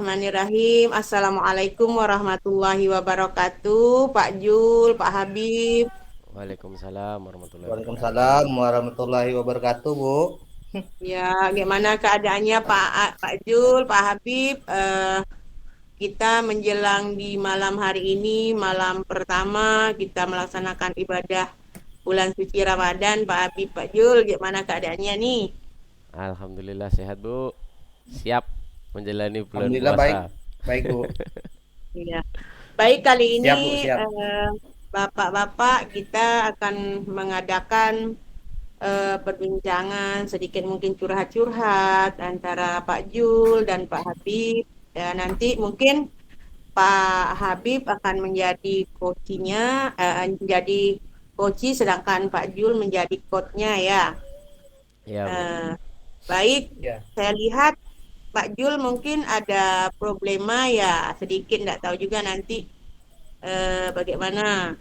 Bismillahirrahmanirrahim. Assalamualaikum warahmatullahi wabarakatuh. Pak Jul, Pak Habib. Waalaikumsalam warahmatullahi wabarakatuh. Waalaikumsalam warahmatullahi wabarakatuh, Bu. Ya, gimana keadaannya Pak Jul, Pak Habib? Kita menjelang di malam hari ini, malam pertama kita melaksanakan ibadah bulan suci Ramadan. Pak Habib, Pak Jul, gimana keadaannya nih? Alhamdulillah sehat Bu. Siap menjalani bulan Alhamdulillah baik, puasa. baik Bu. Iya. Baik, kali ini Siap Bu, siap. Bapak-bapak kita akan mengadakan perbincangan sedikit mungkin curhat-curhat antara Pak Jul dan Pak Habib. Dan nanti mungkin Pak Habib akan menjadi menjadi coach sedangkan Pak Jul menjadi coachnya ya. Ya Bu. Eh, Baik, Ya, saya lihat Pak Jul mungkin ada problema ya sedikit, nggak tahu juga nanti bagaimana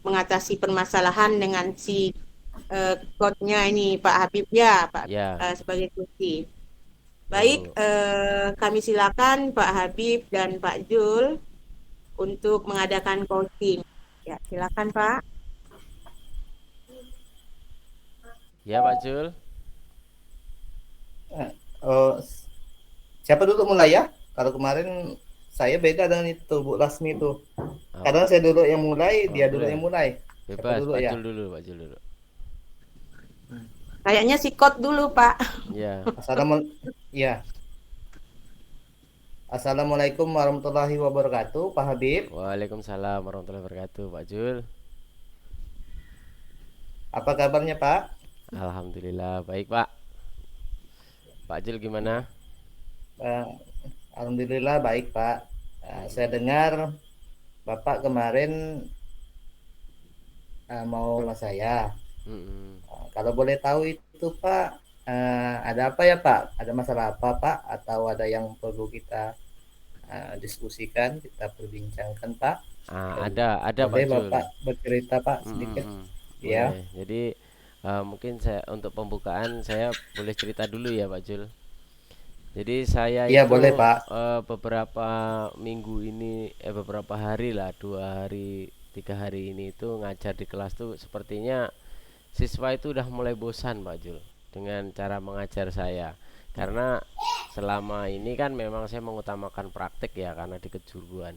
mengatasi permasalahan dengan si coachnya ini Pak Habib ya, Pak Ya sebagai coach. ya Baik, Bu. kami silakan Pak Habib dan Pak Jul untuk mengadakan coaching. Ya, silakan Pak. Ya Pak Jul. eh, oh, siapa dulu mulai ya? Kalau kemarin saya beda dengan itu Bu Lasmi itu. Oh, Kadang saya dulu yang mulai, oh dia dulu boleh. yang mulai. Siapa Bebas dulu Pak ya? Jul dulu, Pak Jul dulu. Kayaknya si coach dulu Pak. Ya. Assalamualaikum. Ya, Assalamualaikum warahmatullahi wabarakatuh, Pak Habib. Waalaikumsalam warahmatullahi wabarakatuh Pak Jul. Apa kabarnya Pak? Alhamdulillah baik Pak. Pak Jul Ya, gimana? eh, Alhamdulillah baik Pak. Saya dengar Bapak kemarin mau sama saya. Mm-mm. Kalau boleh tahu itu Pak, ada apa ya Pak? Ada masalah apa Pak? Atau ada yang perlu kita diskusikan, kita perbincangkan Pak? Ada Pak Boleh Jul. Bapak bercerita Pak sedikit? Mm-mm. Ya, Boleh. Jadi mungkin saya untuk pembukaan saya boleh cerita dulu ya Pak Jul. Jadi saya iya itu boleh Pak. beberapa minggu ini, beberapa hari lah, 2 hari, 3 hari ini itu ngajar di kelas tuh sepertinya siswa itu udah mulai bosan Pak Jul dengan cara mengajar saya. Karena selama ini kan memang saya mengutamakan praktek ya karena di kejuruan.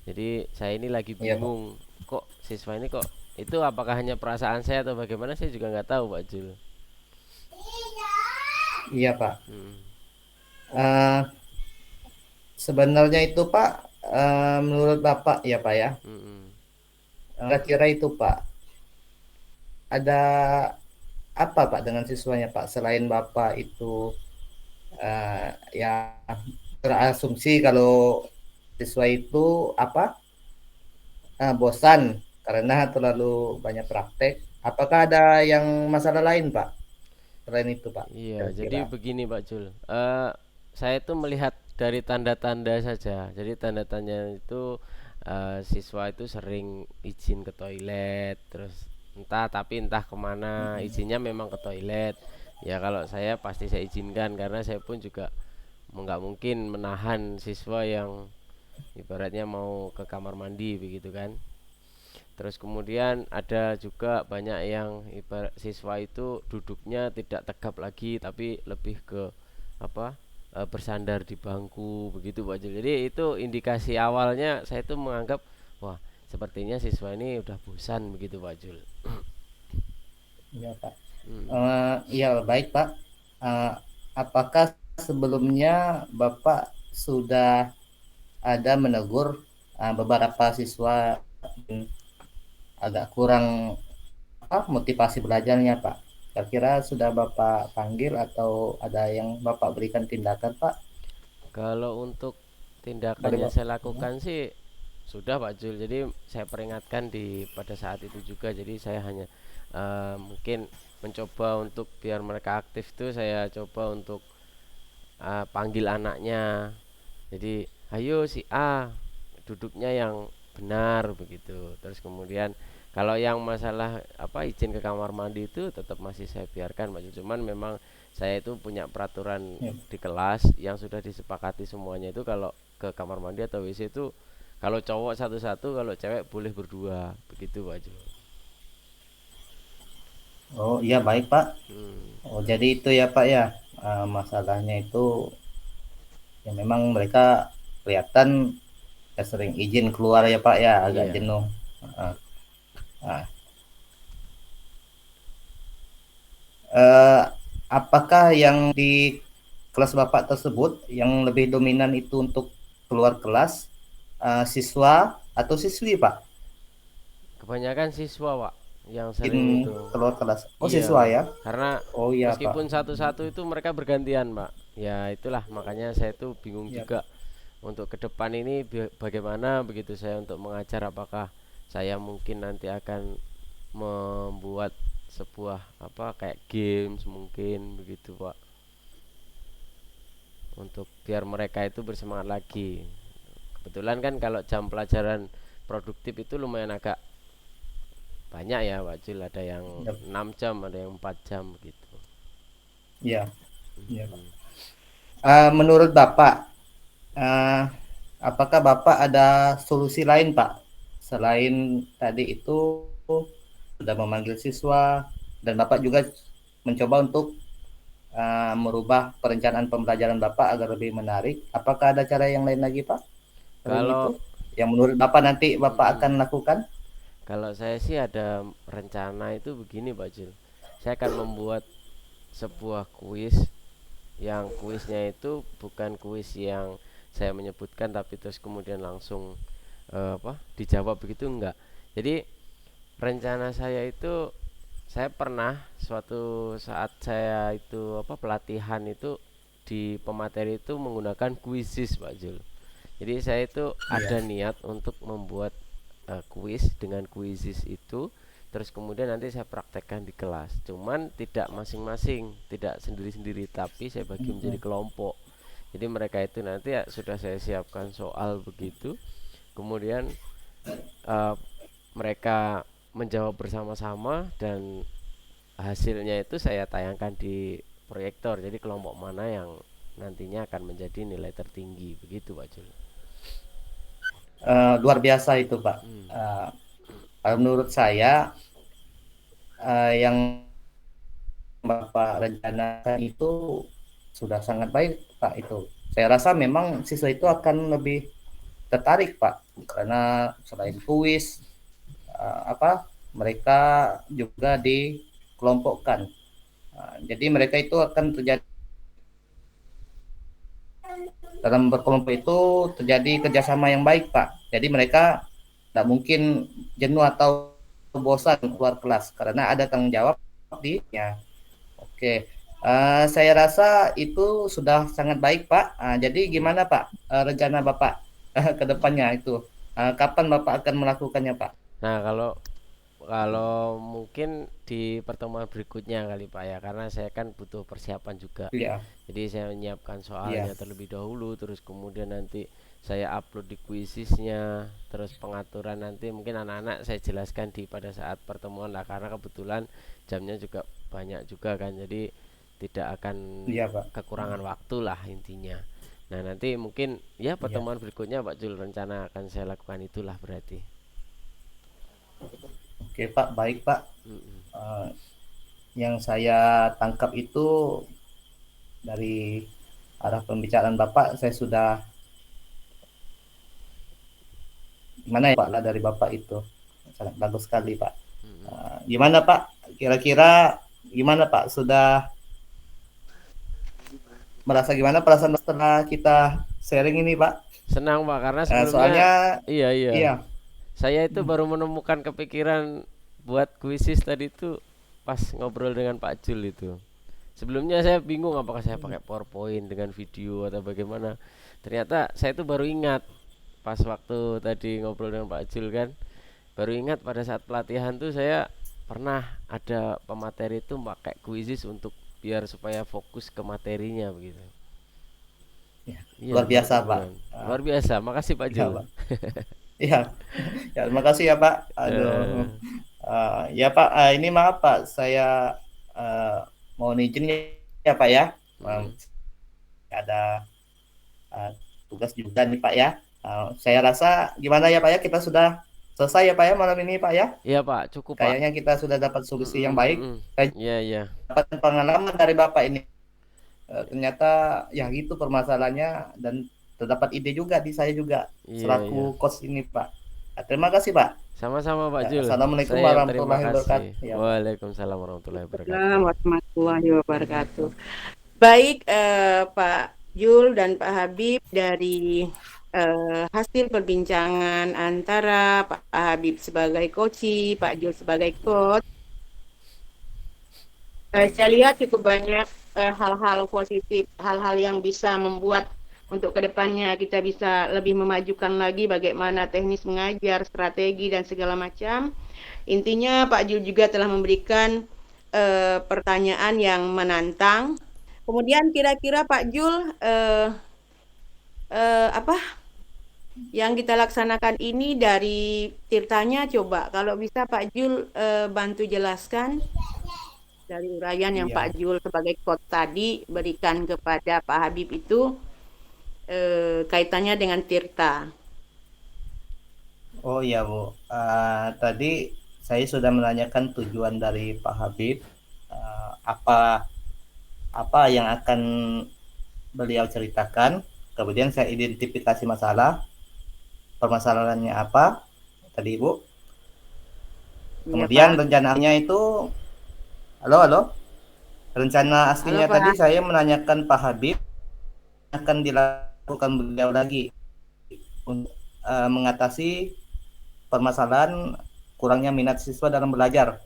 Jadi saya ini lagi Iya Pak. bingung, kok siswa ini kok itu apakah hanya perasaan saya atau bagaimana saya juga nggak tahu Pak Jul. Iya Pak. Hmm. Eh, Sebenarnya itu Pak, menurut Bapak ya Pak ya, Mm-mm. kira-kira itu Pak, ada apa Pak dengan siswanya Pak selain Bapak itu ya berasumsi kalau siswa itu apa bosan karena terlalu banyak praktek. Apakah ada yang masalah lain Pak selain itu Pak? Iya, jadi Kira-kira. begini Pak Jul. Saya itu melihat dari tanda-tanda saja. Jadi tanda-tandanya itu siswa itu sering izin ke toilet, terus entah kemana izinnya memang ke toilet. Ya kalau saya pasti saya izinkan karena saya pun juga nggak mungkin menahan siswa yang ibaratnya mau ke kamar mandi begitu kan. Terus kemudian ada juga banyak yang ibarat siswa itu duduknya tidak tegap lagi tapi lebih ke apa bersandar di bangku begitu Pak Jul. Jadi itu indikasi awalnya saya itu menganggap wah sepertinya siswa ini udah bosan begitu Pak Jul. Ya Pak. Hmm. Ya baik Pak. Eh, apakah sebelumnya Bapak sudah ada menegur beberapa siswa yang agak kurang motivasi belajarnya Pak? Kira-kira sudah Bapak panggil atau ada yang Bapak berikan tindakan Pak? Kalau untuk tindakan Boleh yang Bapak? saya lakukan sih sudah Pak Jul. Jadi saya peringatkan di pada saat itu juga. Jadi saya hanya mungkin mencoba untuk biar mereka aktif tuh saya coba untuk panggil anaknya. Jadi ayo si A duduknya yang benar begitu. Terus kemudian kalau yang masalah apa izin ke kamar mandi itu tetap masih saya biarkan Pak Jul. Cuman memang saya itu punya peraturan Ya, di kelas yang sudah disepakati semuanya itu kalau ke kamar mandi atau WC itu kalau cowok satu-satu, kalau cewek boleh berdua, begitu Pak Jul. Oh iya baik Pak. Hmm, Oh jadi itu ya Pak ya. Masalahnya itu ya memang mereka kelihatan ya sering izin keluar ya Pak ya, agak iya. jenuh. Ah, ah. Eh, apakah yang di kelas Bapak tersebut yang lebih dominan itu untuk keluar kelas, siswa atau siswi Pak? Kebanyakan siswa Pak yang Izin sering itu. keluar kelas. Oh siswa Iya, ya? karena Oh iya Pak. meskipun satu-satu itu mereka bergantian Pak. Ya itulah makanya saya tuh bingung Iya juga Pak. untuk ke depan ini bagaimana begitu saya untuk mengajar, apakah saya mungkin nanti akan membuat sebuah apa kayak games mungkin begitu Pak, untuk biar mereka itu bersemangat lagi. Kebetulan kan kalau jam pelajaran produktif itu lumayan agak banyak ya Pak Jul, ada yang Iya, 6 jam, ada yang 4 jam gitu. iya, iya, Pak. Mhm. Menurut Bapak, eh, apakah Bapak ada solusi lain Pak selain tadi itu sudah memanggil siswa dan Bapak juga mencoba untuk merubah perencanaan pembelajaran Bapak agar lebih menarik. Apakah ada cara yang lain lagi Pak selain Kalau itu? Yang menurut Bapak nanti Bapak mhm. akan lakukan? Kalau saya sih ada rencana itu begini Pak Jul. Saya akan membuat sebuah kuis, yang kuisnya itu bukan kuis yang saya menyebutkan tapi terus kemudian langsung apa dijawab begitu, enggak. Jadi rencana saya itu, saya pernah suatu saat saya itu apa pelatihan itu di pemateri itu menggunakan kuisis Pak Jul. Jadi saya itu Iya. ada niat untuk membuat kuis dengan kuisis itu, terus kemudian nanti saya praktekkan di kelas. Cuman tidak masing-masing, tidak sendiri-sendiri, tapi saya bagi menjadi Mhm. kelompok. Jadi mereka itu nanti ya sudah saya siapkan soal begitu. Kemudian eh, mereka menjawab bersama-sama dan hasilnya itu saya tayangkan di proyektor. Jadi kelompok mana yang nantinya akan menjadi nilai tertinggi begitu Pak Jul. Luar biasa itu Pak. Hmm. Eh, Kalau menurut saya yang Bapak rencanakan itu sudah sangat baik Pak itu. Saya rasa memang siswa itu akan lebih tertarik Pak karena selain kuis apa mereka juga dikelompokkan. Jadi mereka itu akan terjadi dalam berkelompok itu terjadi kerjasama yang baik Pak. Jadi mereka tidak mungkin jenuh atau bosan keluar kelas karena ada tanggung jawab di ya. Oke, saya rasa itu sudah sangat baik Pak. Jadi gimana Pak rencana Bapak ke depannya itu? Kapan Bapak akan melakukannya Pak? Nah, kalau kalau mungkin di pertemuan berikutnya kali Pak ya, karena saya kan butuh persiapan juga. Iya, Jadi saya menyiapkan iya, soalnya terlebih dahulu, terus kemudian nanti saya upload di quizisnya, terus pengaturan nanti mungkin anak-anak saya jelaskan di pada saat pertemuan lah, karena kebetulan jamnya juga banyak juga kan, jadi tidak akan iya Pak. kekurangan waktu lah intinya. Nah nanti mungkin ya Iya. pertemuan berikutnya Pak Jul, rencana akan saya lakukan itulah berarti. Oke Pak, baik Pak. Mm-mm. Eh, yang saya tangkap itu dari arah pembicaraan Bapak, saya sudah mana ya Pak lah dari Bapak itu sangat bagus sekali Pak. Mm-mm. Gimana Pak? Kira-kira gimana Pak? Sudah merasa gimana perasaan setelah kita sharing ini Pak? Senang Pak, karena sebelumnya Soalnya iya iya, iya, saya itu baru menemukan kepikiran buat kuisis tadi itu pas ngobrol dengan Pak Jul itu. Sebelumnya saya bingung apakah saya pakai PowerPoint dengan video atau bagaimana. Ternyata saya itu baru ingat pas waktu tadi ngobrol dengan Pak Jul kan, baru ingat pada saat pelatihan tuh saya pernah ada pemateri itu pakai kuisis untuk biar supaya fokus ke materinya begitu. ya, Iya, luar luar biasa Pak. luar biasa. Makasih Pak Iya Jul. Pak. Iya, ya, terima kasih ya Pak. Aduh, Eh, ya Pak, ini maaf Pak, saya uh, mau izin ya Pak ya. Um, mm-mm. ada uh, tugas juga nih Pak ya. Saya rasa gimana ya Pak ya, kita sudah selesai ya Pak ya malam ini Pak ya. Iya Pak, cukup Pak. Kayaknya kita sudah dapat solusi yang baik. Mm-mm-mm. Saya Iya iya dapat pengalaman dari Bapak ini. Ternyata ya gitu permasalahannya, dan terdapat ide juga di saya juga iya iya. selaku coach ini Pak. Terima kasih Pak. Sama-sama Pak Ya, Jul. Assalamualaikum Saya yang terima warahmatullahi kasih. wabarakatuh. Ya Pak. Waalaikumsalam warahmatullahi wabarakatuh. Waalaikumsalam warahmatullahi wabarakatuh. Baik, Pak Jul dan Pak Habib, dari hasil perbincangan antara Pak Habib sebagai coach, Pak Jul sebagai coach, saya lihat cukup banyak hal-hal positif, hal-hal yang bisa membuat untuk kedepannya kita bisa lebih memajukan lagi bagaimana teknis mengajar, strategi, dan segala macam. Intinya Pak Jul juga telah memberikan pertanyaan yang menantang. Kemudian kira-kira Pak Jul, apa yang kita laksanakan ini dari Tirtanya, coba kalau bisa Pak Jul bantu jelaskan dari uraian yang Iya. Pak Jul sebagai coach tadi berikan kepada Pak Habib itu kaitannya dengan Tirta. Oh iya Bu. Tadi saya sudah menanyakan tujuan dari Pak Habib, apa apa yang akan beliau ceritakan. Kemudian saya identifikasi permasalahannya apa tadi Ibu. Iya Kemudian Pak. rencananya itu, halo halo, rencana Halo aslinya tadi Pak. saya menanyakan Pak Habib akan dilakukan beliau lagi untuk mengatasi permasalahan kurangnya minat siswa dalam belajar.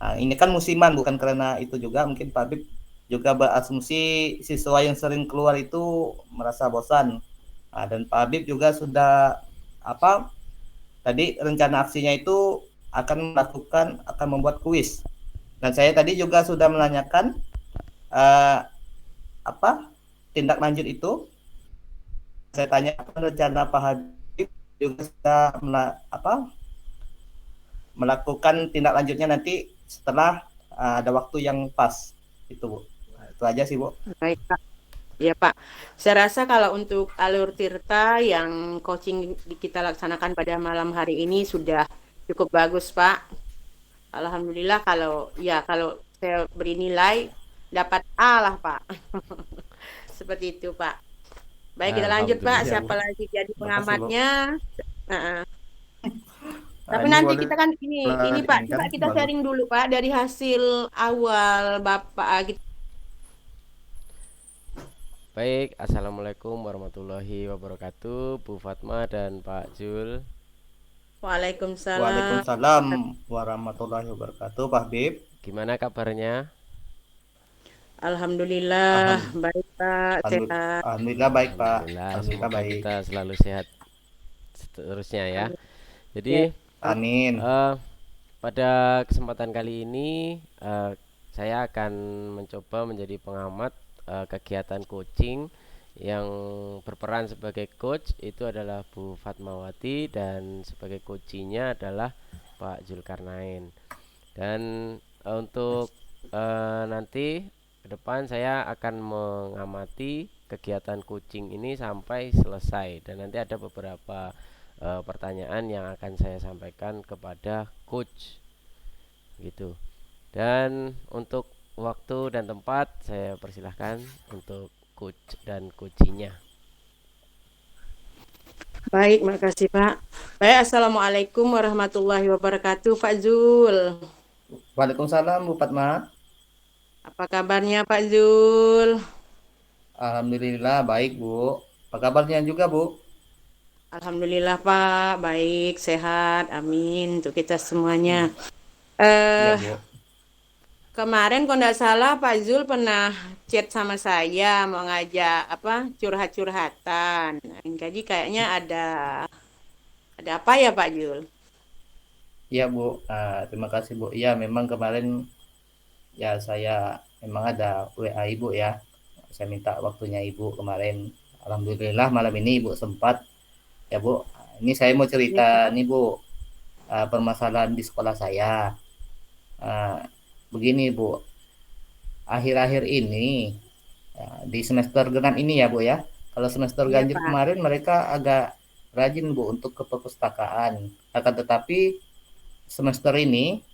Nah, ini kan musiman, bukan karena itu juga mungkin Pak Habib juga berasumsi siswa yang sering keluar itu merasa bosan. Nah, dan Pak Habib juga sudah apa tadi rencana aksinya itu akan membuat kuis. Dan saya tadi juga sudah menanyakan eh, apa tindak lanjut itu. Saya tanya apa rencana Pak Habib juga sudah melakukan tindak lanjutnya nanti setelah ada waktu yang pas itu Bu. Nah, itu aja sih Bu. Baik Pak. Ya Pak, saya rasa kalau untuk alur Tirta yang coaching kita laksanakan pada malam hari ini sudah cukup bagus Pak. Alhamdulillah, kalau saya beri nilai dapat A lah Pak. Seperti itu Pak. Baik, kita lanjut Pak. Iya Alhamdulillah. Bu. Siapa lagi jadi Terima kasih Bu. pengamatnya? Nah, tapi Ini nanti boleh kita kan ini Pak, ini kan coba kita bagus. sharing dulu Pak dari hasil awal Bapak. Baik, Assalamualaikum warahmatullahi wabarakatuh, Bu Fatma dan Pak Jul. Waalaikumsalam. Waalaikumsalam warahmatullahi wabarakatuh Pak Habib. Gimana kabarnya? Alhamdulillah, Alham- baik Pak, sehat. Alhamdulillah baik Pak. Alhamdulillah, Alhamdulillah semoga baik. kita selalu sehat seterusnya ya. Amin. Ya, Jadi, Pak. Amin. eh, pada kesempatan kali ini saya akan mencoba menjadi pengamat kegiatan coaching yang berperan sebagai coach itu adalah Bu Fatmawati dan sebagai coachinya adalah Pak Zulkarnain. Dan untuk nanti ke depan saya akan mengamati kegiatan coaching ini sampai selesai dan nanti ada beberapa pertanyaan yang akan saya sampaikan kepada coach gitu. Dan untuk waktu dan tempat saya persilahkan untuk coach dan coachinya. Baik, makasih Pak. Baik, Assalamualaikum warahmatullahi wabarakatuh, Pak Zul. Waalaikumsalam Bu Fatma. Apa kabarnya Pak Zul? Alhamdulillah baik Bu. Apa kabarnya juga Bu? Alhamdulillah Pak, baik, sehat, amin untuk kita semuanya. Iya Eh, Bu. Kemarin kalau nggak salah Pak Zul pernah chat sama saya mau ngajak apa curhat-curhatan. Jadi kayaknya ada apa ya Pak Zul? Iya Bu. Terima kasih Bu. Iya memang kemarin ya saya memang ada WA Ibu ya. Saya minta waktunya Ibu kemarin. Alhamdulillah malam ini Ibu sempat ya Bu. Ini saya mau Iya cerita Pak. nih Bu, permasalahan di sekolah saya. Ah, Begini Bu, akhir-akhir ini di semester genap ini ya Bu ya, Kalau semester Iya, ganjil Pak. kemarin mereka agak rajin Bu untuk ke perpustakaan. Akan tetapi semester ini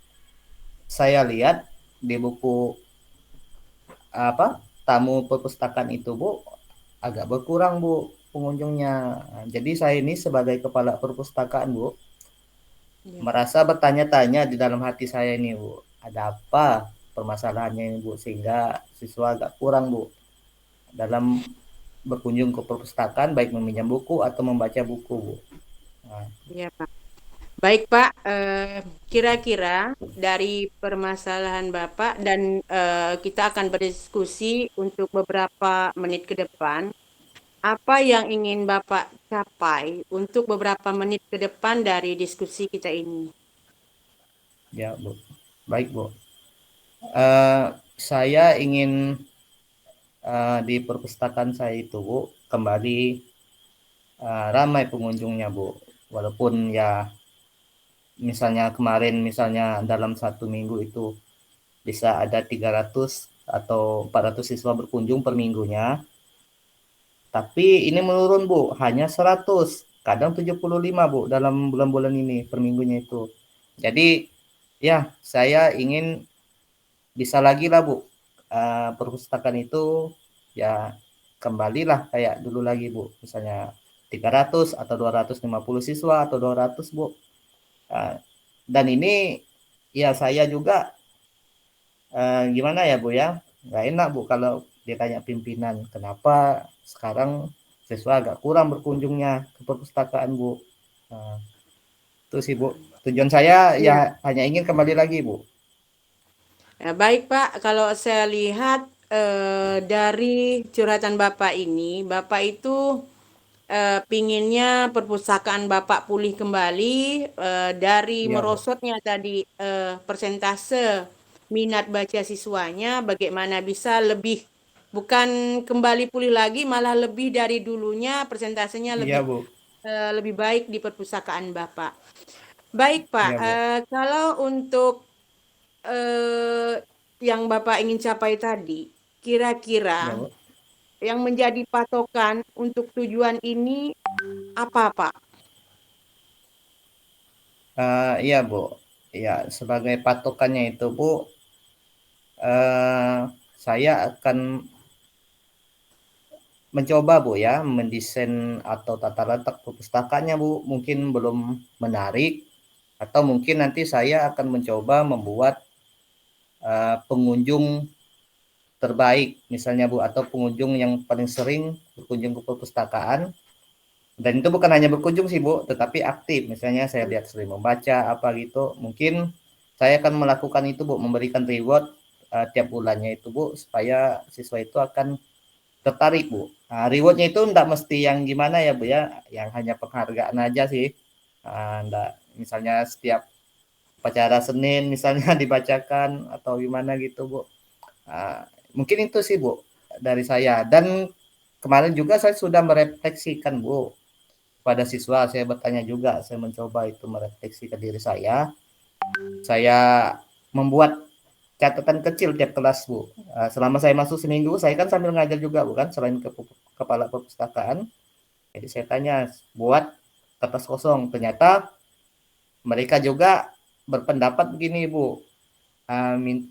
saya lihat di buku apa tamu perpustakaan itu Bu agak berkurang Bu pengunjungnya. Nah, jadi saya ini sebagai kepala perpustakaan Bu Iya. merasa bertanya-tanya di dalam hati saya ini Bu, ada apa permasalahannya ini Bu sehingga siswa agak kurang Bu dalam berkunjung ke perpustakaan baik meminjam buku atau membaca buku Bu. Nah, Iya, Pak. Baik, Pak. Kira-kira dari permasalahan Bapak dan kita akan berdiskusi untuk beberapa menit ke depan. Apa yang ingin Bapak capai untuk beberapa menit ke depan dari diskusi kita ini? ya Bu, baik Bu. Eh, saya ingin di perpustakaan saya itu Bu kembali ramai pengunjungnya Bu. Walaupun ya misalnya kemarin misalnya dalam 1 minggu itu bisa ada 300 atau 400 siswa berkunjung per minggunya. Tapi ini menurun Bu, hanya 100, kadang 75 Bu dalam bulan-bulan ini per minggunya itu. Jadi ya saya ingin bisa lagi lah Bu, perpustakaan itu ya kembalilah kayak dulu lagi Bu, misalnya 300 atau 250 siswa atau 200 Bu. Uh, dan ini ya saya juga gimana ya Bu ya, nggak enak Bu kalau ditanya pimpinan kenapa sekarang siswa agak kurang berkunjungnya ke perpustakaan Bu. Nah, itu sih Bu. Tujuan saya ya Ya, hanya ingin kembali lagi Bu. ya, baik Pak. Kalau saya lihat dari curhatan Bapak ini, Bapak itu pinginnya perpustakaan Bapak pulih kembali dari Iya Bu. merosotnya tadi persentase minat baca siswanya, bagaimana bisa lebih bukan kembali pulih lagi, malah lebih dari dulunya persentasenya Iya lebih Bu. lebih baik di perpustakaan Bapak. Baik Pak, Iya Bu. kalau untuk eh, yang Bapak ingin capai tadi, Iya kira-kira Bu. yang menjadi patokan untuk tujuan ini apa Pak? Iya Bu. Ya sebagai patokannya itu Bu, eh, saya akan mencoba Bu ya mendesain atau tata letak perpustakaannya Bu mungkin belum menarik atau mungkin nanti saya akan mencoba membuat pengunjung terbaik misalnya Bu atau pengunjung yang paling sering berkunjung ke perpustakaan dan itu bukan hanya berkunjung sih Bu tetapi aktif misalnya saya lihat sering membaca apa gitu mungkin saya akan melakukan itu Bu memberikan reward tiap bulannya itu Bu supaya siswa itu akan tertarik Bu. Nah, rewardnya itu enggak mesti yang gimana ya Bu ya yang hanya penghargaan aja sih. Enggak misalnya setiap upacara Senin misalnya dibacakan atau gimana gitu Bu. Mungkin itu sih Bu dari saya dan kemarin juga saya sudah merefleksikan Bu pada siswa saya bertanya juga saya mencoba itu merefleksi ke diri saya membuat catatan kecil tiap kelas Bu. Selama saya masuk seminggu saya kan sambil ngajar juga bukan selain ke kepala perpustakaan jadi saya tanya buat kertas kosong ternyata mereka juga berpendapat begini Bu. Uh, min-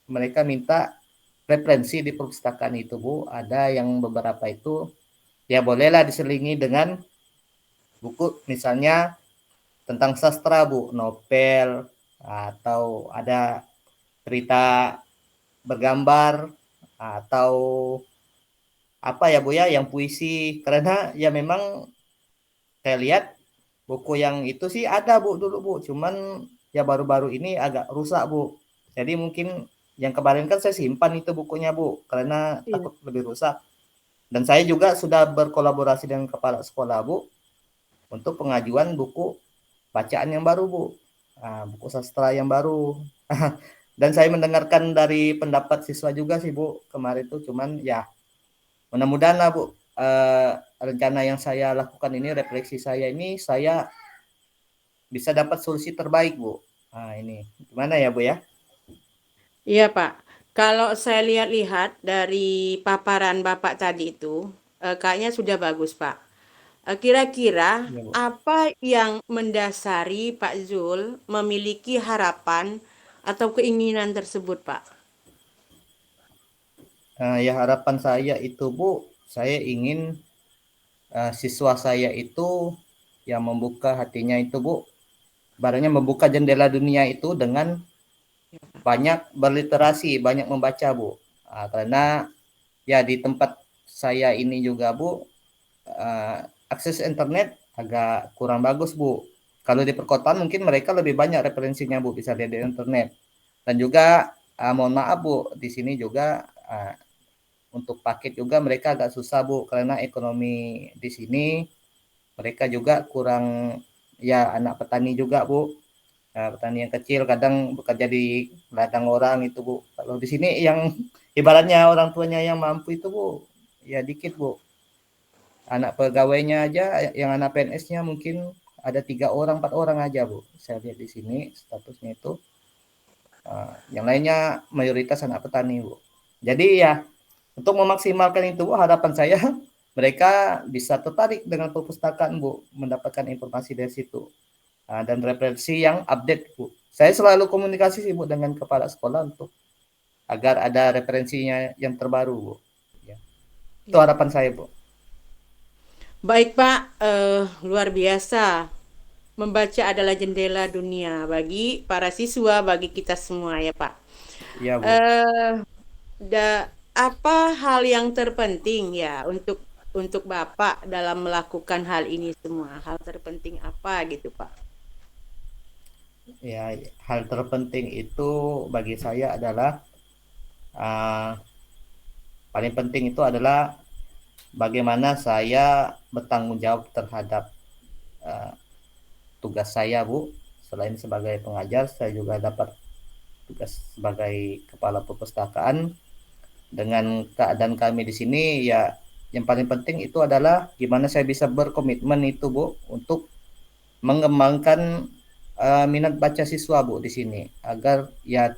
Mereka minta referensi di perpustakaan itu Bu ada yang beberapa itu ya bolehlah diselingi dengan buku misalnya tentang sastra Bu novel atau ada cerita bergambar atau apa ya Bu ya yang puisi karena ya memang saya lihat buku yang itu sih ada Bu dulu Bu cuman ya baru-baru ini agak rusak Bu jadi mungkin yang kemarin kan saya simpan itu bukunya Bu karena Iya. takut lebih rusak dan saya juga sudah berkolaborasi dengan kepala sekolah Bu untuk pengajuan buku bacaan yang baru Bu buku sastra yang baru dan saya mendengarkan dari pendapat siswa juga sih Bu kemarin tuh cuman ya mudah-mudahan lah Bu rencana yang saya lakukan ini refleksi saya ini saya bisa dapat solusi terbaik Bu. Nah ini gimana ya Bu ya? Iya, Pak. Kalau saya lihat-lihat dari paparan Bapak tadi itu, kayaknya sudah bagus, Pak. Kira-kira Ya, Bu. apa yang mendasari Pak Zul memiliki harapan atau keinginan tersebut, Pak? Ya harapan saya itu Bu, saya ingin siswa saya itu yang membuka hatinya itu Bu, barangnya membuka jendela dunia itu dengan banyak berliterasi, banyak membaca Bu. Karena ya di tempat saya ini juga Bu, akses internet agak kurang bagus Bu. Kalau di perkotaan mungkin mereka lebih banyak referensinya Bu, bisa lihat di internet. Dan juga mohon maaf Bu, di sini juga untuk paket juga mereka agak susah Bu, karena ekonomi di sini mereka juga kurang, ya anak petani juga Bu. Petani yang kecil kadang bekerja di ladang orang itu Bu. Kalau di sini yang ibaratnya orang tuanya yang mampu itu Bu, ya dikit Bu. Anak pegawainya aja, yang anak PNS-nya mungkin ada 3 orang, 4 orang aja Bu. Saya lihat di sini statusnya itu. Yang lainnya mayoritas anak petani Bu. Jadi ya untuk memaksimalkan itu Bu, harapan saya mereka bisa tertarik dengan perpustakaan Bu, mendapatkan informasi dari situ. Dan referensi yang update Bu. Saya selalu komunikasi sih Bu dengan kepala sekolah untuk agar ada referensinya yang terbaru Bu. Ya. Itu Ya. harapan saya Bu. Baik, Pak, luar biasa. Membaca adalah jendela dunia bagi para siswa, bagi kita semua ya, Pak. Iya Bu. Eh, apa hal yang terpenting ya untuk Bapak dalam melakukan hal ini semua? Hal terpenting apa gitu, Pak? Ya, hal terpenting itu bagi saya adalah uh, paling penting itu adalah bagaimana saya bertanggung jawab terhadap uh, tugas saya Bu. Selain sebagai pengajar, saya juga dapat tugas sebagai kepala perpustakaan. Dengan keadaan kami di sini ya, yang paling penting itu adalah gimana saya bisa berkomitmen itu Bu untuk mengembangkan minat baca siswa Bu di sini, agar ya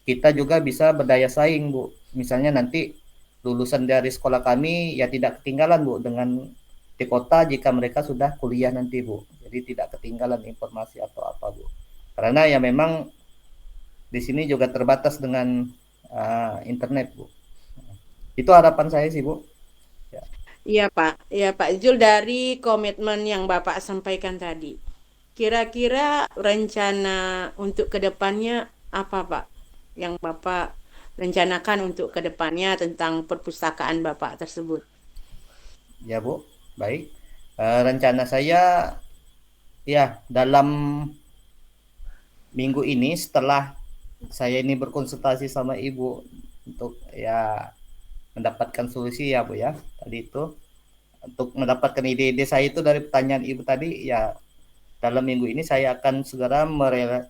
kita juga bisa berdaya saing Bu. Misalnya nanti lulusan dari sekolah kami ya tidak ketinggalan Bu dengan di kota jika mereka sudah kuliah nanti Bu. Jadi tidak ketinggalan informasi atau apa Bu. Karena ya memang di sini juga terbatas dengan internet Bu. Itu harapan saya sih Bu. Ya. Iya, Pak. Iya, Pak Zul, dari komitmen yang Bapak sampaikan tadi. Kira-kira rencana untuk kedepannya apa, Pak? Yang Bapak rencanakan untuk kedepannya tentang perpustakaan Bapak tersebut. Ya Bu, baik. Rencana saya ya dalam minggu ini setelah saya ini berkonsultasi sama Ibu untuk ya mendapatkan solusi ya Bu ya. Tadi itu untuk mendapatkan ide-ide saya itu dari pertanyaan Ibu tadi ya, dalam minggu ini saya akan segera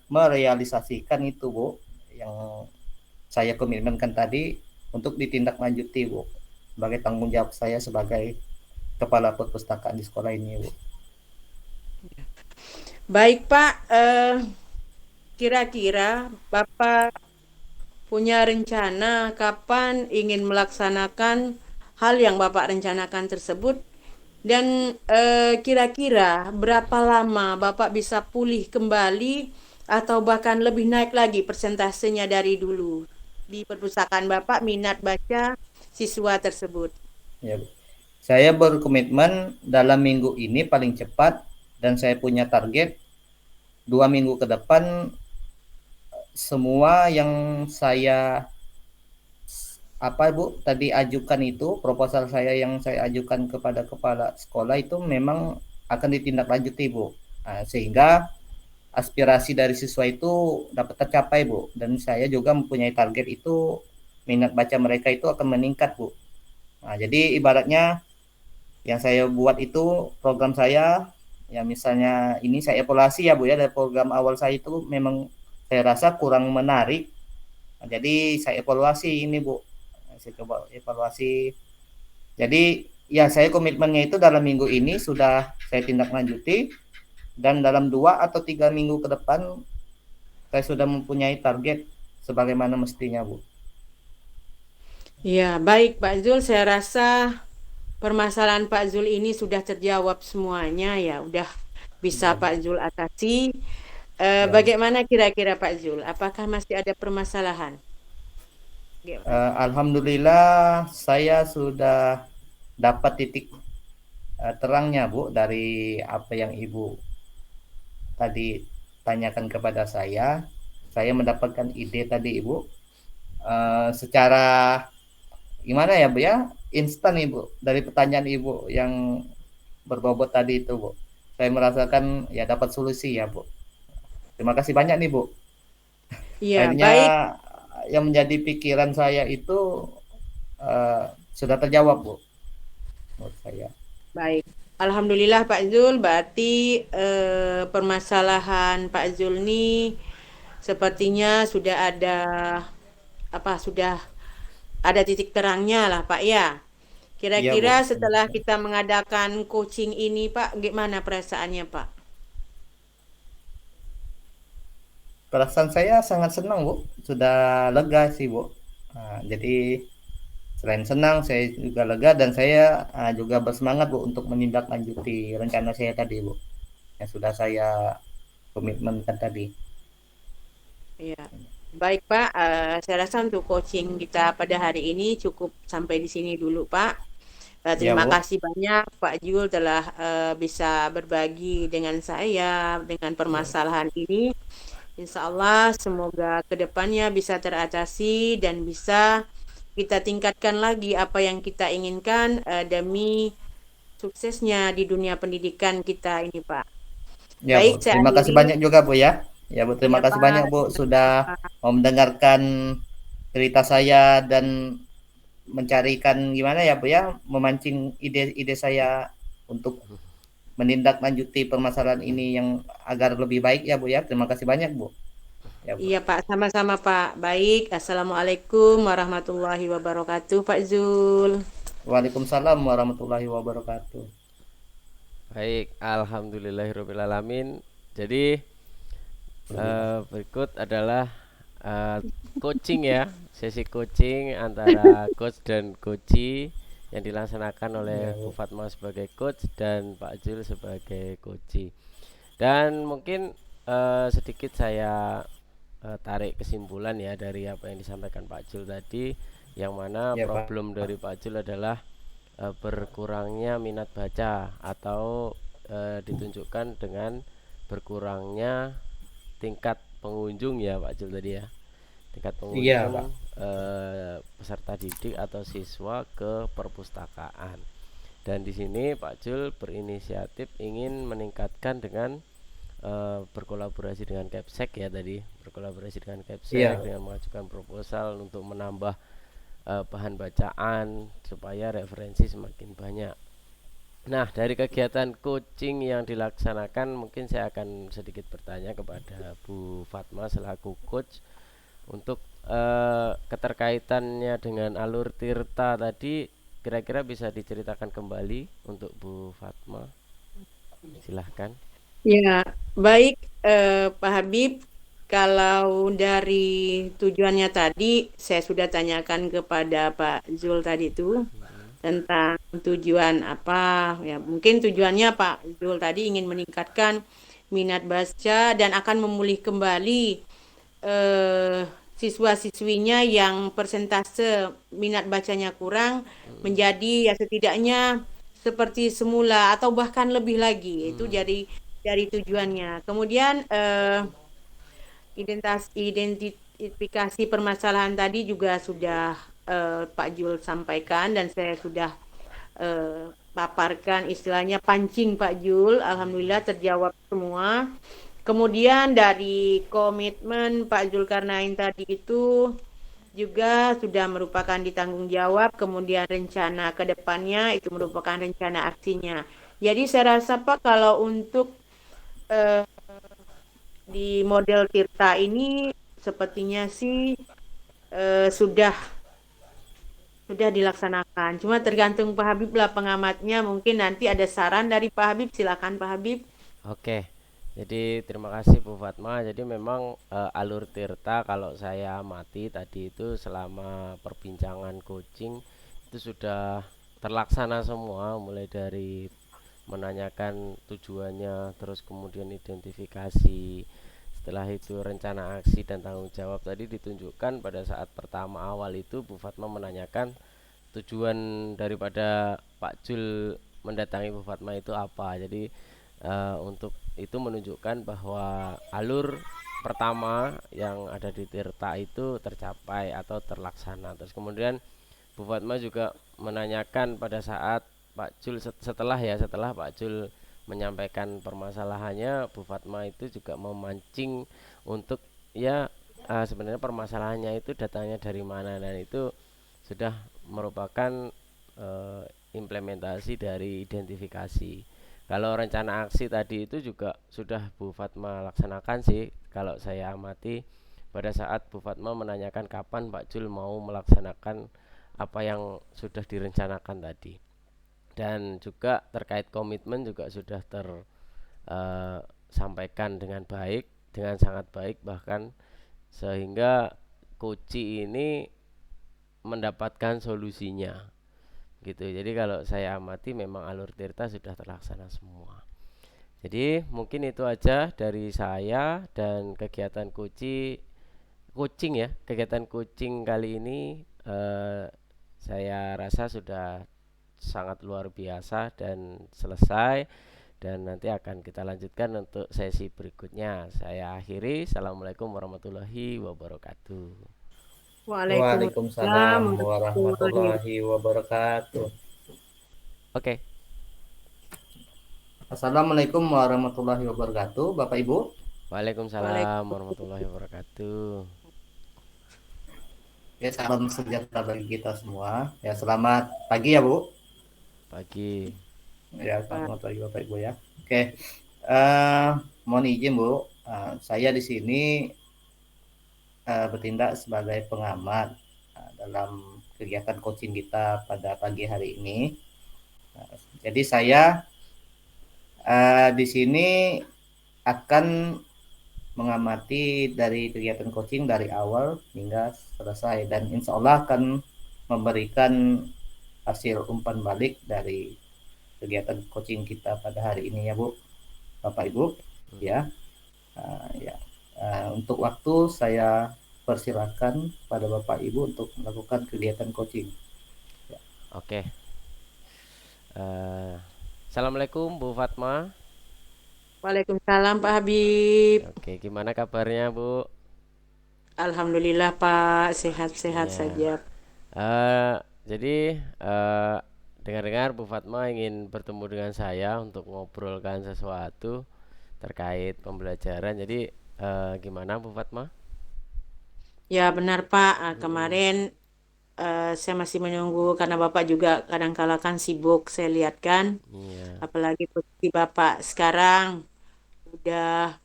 merealisasikan itu Bu yang saya komitmenkan tadi untuk ditindaklanjuti Bu, sebagai tanggung jawab saya sebagai kepala perpustakaan di sekolah ini Bu. Baik, Pak. Kira-kira Bapak punya rencana kapan ingin melaksanakan hal yang Bapak rencanakan tersebut? Dan kira-kira berapa lama Bapak bisa pulih kembali atau bahkan lebih naik lagi persentasenya dari dulu di perpustakaan Bapak minat baca siswa tersebut? Ya Bu. Saya berkomitmen dalam minggu ini paling cepat, dan saya punya target 2 minggu ke depan semua yang saya apa Bu tadi ajukan itu, proposal saya yang saya ajukan kepada kepala sekolah itu memang akan ditindaklanjuti Bu. Sehingga aspirasi dari siswa itu dapat tercapai Bu, dan saya juga mempunyai target itu minat baca mereka itu akan meningkat Bu. Jadi ibaratnya yang saya buat itu program saya ya, misalnya ini saya evaluasi ya Bu ya, dari program awal saya itu memang saya rasa kurang menarik. Jadi saya evaluasi ini Bu, saya coba evaluasi. Jadi ya saya komitmennya itu dalam minggu ini sudah saya tindak lanjuti, dan dalam 2 atau 3 minggu ke depan saya sudah mempunyai target sebagaimana mestinya Bu. Ya, baik Pak Zul, saya rasa permasalahan Pak Zul ini sudah terjawab semuanya ya, udah bisa Ya, Pak Zul atasi. ya, Bu. Bagaimana kira-kira Pak Zul? Apakah masih ada permasalahan? Gimana? Alhamdulillah saya sudah dapat titik terangnya, Bu, dari apa yang Ibu tadi tanyakan kepada saya. Saya mendapatkan ide tadi, Ibu. Secara gimana ya, Bu ya? Instan, Ibu, dari pertanyaan Ibu yang berbobot tadi itu, Bu. Saya merasakan ya dapat solusi ya, Bu. Terima kasih banyak nih, Bu. Iya, Akhirnya baik, yang menjadi pikiran saya itu eh, sudah terjawab, Bu, menurut saya. baik. Alhamdulillah Pak Zul, berarti permasalahan Pak Zul ini sepertinya sudah ada sudah ada titik terangnya lah Pak ya. Iya, Kira-kira Bu. setelah kita mengadakan coaching ini Pak, gimana perasaannya Pak? Perasaan saya sangat senang, Bu. Sudah lega sih, Bu. Jadi selain senang, saya juga lega dan saya juga bersemangat, Bu, untuk menindaklanjuti rencana saya tadi, Bu. Yang sudah saya komitmenkan tadi. Iya. Baik Pak, saya rasa untuk coaching kita pada hari ini cukup sampai di sini dulu Pak. Ya, Terima Bu. kasih banyak Pak Jul telah bisa berbagi dengan saya dengan Ya, permasalahan ini. Insya Allah semoga kedepannya bisa teratasi dan bisa kita tingkatkan lagi apa yang kita inginkan demi suksesnya di dunia pendidikan kita ini Pak. ya, Bu. Baik, saya Terima kasih akhiri. banyak juga, Bu ya. Ya, Bu, terima Iya kasih banyak, Pak. Bu, sudah mau mendengarkan cerita saya dan mencarikan gimana ya, Bu ya, memancing ide-ide saya untuk menindaklanjuti permasalahan ini yang agar lebih baik ya, Bu ya. Terima kasih banyak, Bu. Ya, Bu. Iya Pak, sama-sama Pak. Baik, Assalamualaikum warahmatullahi wabarakatuh Pak Zul. Waalaikumsalam warahmatullahi wabarakatuh. Baik, alhamdulillahirobbilalamin. Jadi Alhamdulillah. berikut adalah eh, coaching ya, sesi coaching antara coach dan coachee yang dilaksanakan oleh Ya, Bu Bu. Fatma sebagai coach dan Pak Jul sebagai coachee. Dan mungkin sedikit saya tarik kesimpulan ya dari apa yang disampaikan Pak Jul tadi, yang mana Ya, Pak. problem dari Pak Jul adalah berkurangnya minat baca atau ditunjukkan dengan berkurangnya tingkat pengunjung ya Pak Jul tadi ya, tingkat Iya, Pak. pengunjung peserta didik atau siswa ke perpustakaan. Dan di sini Pak Jul berinisiatif ingin meningkatkan dengan berkolaborasi dengan Capsek ya tadi, berkolaborasi dengan Capsek Iya. dengan mengajukan proposal untuk menambah bahan bacaan supaya referensi semakin banyak. Nah, dari kegiatan coaching yang dilaksanakan, mungkin saya akan sedikit bertanya kepada Bu Fatma selaku coach untuk keterkaitannya dengan alur Tirta tadi, kira-kira bisa diceritakan kembali untuk Bu Fatma. Silahkan. Ya, baik Pak Habib. Kalau dari tujuannya tadi, saya sudah tanyakan kepada Pak Zul tadi itu tentang tujuan apa. Ya, mungkin tujuannya Pak Zul tadi ingin meningkatkan minat baca dan akan memulih kembali eh, siswa-siswinya yang persentase minat bacanya kurang menjadi ya setidaknya seperti semula atau bahkan lebih lagi. Itu Hmm. dari tujuannya. Kemudian identifikasi permasalahan tadi juga sudah Pak Jul sampaikan dan saya sudah paparkan istilahnya pancing Pak Jul. Alhamdulillah terjawab semua. Kemudian dari komitmen Pak Zulkarnain tadi itu juga sudah merupakan ditanggung jawab, kemudian rencana ke depannya itu merupakan rencana aksinya. Jadi saya rasa Pak kalau untuk eh, di model Tirta ini sepertinya sih sudah dilaksanakan. Cuma tergantung Pak Habib lah pengamatnya. Mungkin nanti ada saran dari Pak Habib. Silakan Pak Habib. Oke. Jadi terima kasih Bu Fatma. Jadi memang alur Tirta kalau saya amati tadi itu selama perbincangan coaching itu sudah terlaksana semua, mulai dari menanyakan tujuannya, terus kemudian identifikasi, setelah itu rencana aksi dan tanggung jawab tadi ditunjukkan pada saat pertama awal itu Bu Fatma menanyakan tujuan daripada Pak Jul mendatangi Bu Fatma itu apa. Jadi untuk itu menunjukkan bahwa alur pertama yang ada di Tirta itu tercapai atau terlaksana. Terus kemudian Bu Fatma juga menanyakan pada saat Pak Jul setelah Pak Jul menyampaikan permasalahannya, Bu Fatma itu juga memancing untuk ya sebenarnya permasalahannya itu datangnya dari mana, dan itu sudah merupakan eh, implementasi dari identifikasi. Kalau rencana aksi tadi itu juga sudah Bu Fatma laksanakan sih, kalau saya amati pada saat Bu Fatma menanyakan kapan Pak Jul mau melaksanakan apa yang sudah direncanakan tadi. Dan juga terkait komitmen juga sudah tersampaikan dengan baik, dengan sangat baik bahkan, sehingga Koci ini mendapatkan solusinya gitu. Jadi kalau saya amati memang alur tirta sudah terlaksana semua. Jadi mungkin itu aja dari saya, dan kegiatan coaching ya, kegiatan coaching kali ini saya rasa sudah sangat luar biasa dan selesai, dan nanti akan kita lanjutkan untuk sesi berikutnya. Saya akhiri. Assalamualaikum warahmatullahi wabarakatuh. Waalaikumsalam Waalaikumsalam warahmatullahi warahmatullahi wabarakatuh. Oke. Assalamualaikum warahmatullahi wabarakatuh, Bapak Ibu. Waalaikumsalam wabarakatuh. warahmatullahi wabarakatuh. Ya, salam sejahtera bagi kita semua. Ya, selamat pagi ya, Bu. Pagi. Ya, selamat pagi Bapak Ibu ya. Oke, eh mohon izin Bu, saya di sini bertindak sebagai pengamat dalam kegiatan coaching kita pada pagi hari ini. Jadi saya di sini akan mengamati dari kegiatan coaching dari awal hingga selesai, dan insya Allah akan memberikan hasil umpan balik dari kegiatan coaching kita pada hari ini ya Bu, Bapak Ibu ya. Ya, untuk waktu saya persilakan pada Bapak Ibu untuk melakukan kegiatan coaching ya. Oke. Eh, Assalamualaikum Bu Fatma. Waalaikumsalam Pak Habib. Oke, gimana kabarnya Bu? Alhamdulillah Pak, sehat-sehat Ya. saja. Eh, jadi dengar-dengar Bu Fatma ingin bertemu dengan saya untuk ngobrolkan sesuatu terkait pembelajaran. Jadi gimana Bu Fatma? Ya benar Pak. Mm-mm. Kemarin saya masih menunggu karena Bapak juga kadang-kala kan sibuk, saya lihat kan. Iya. Apalagi posisi Bapak sekarang udah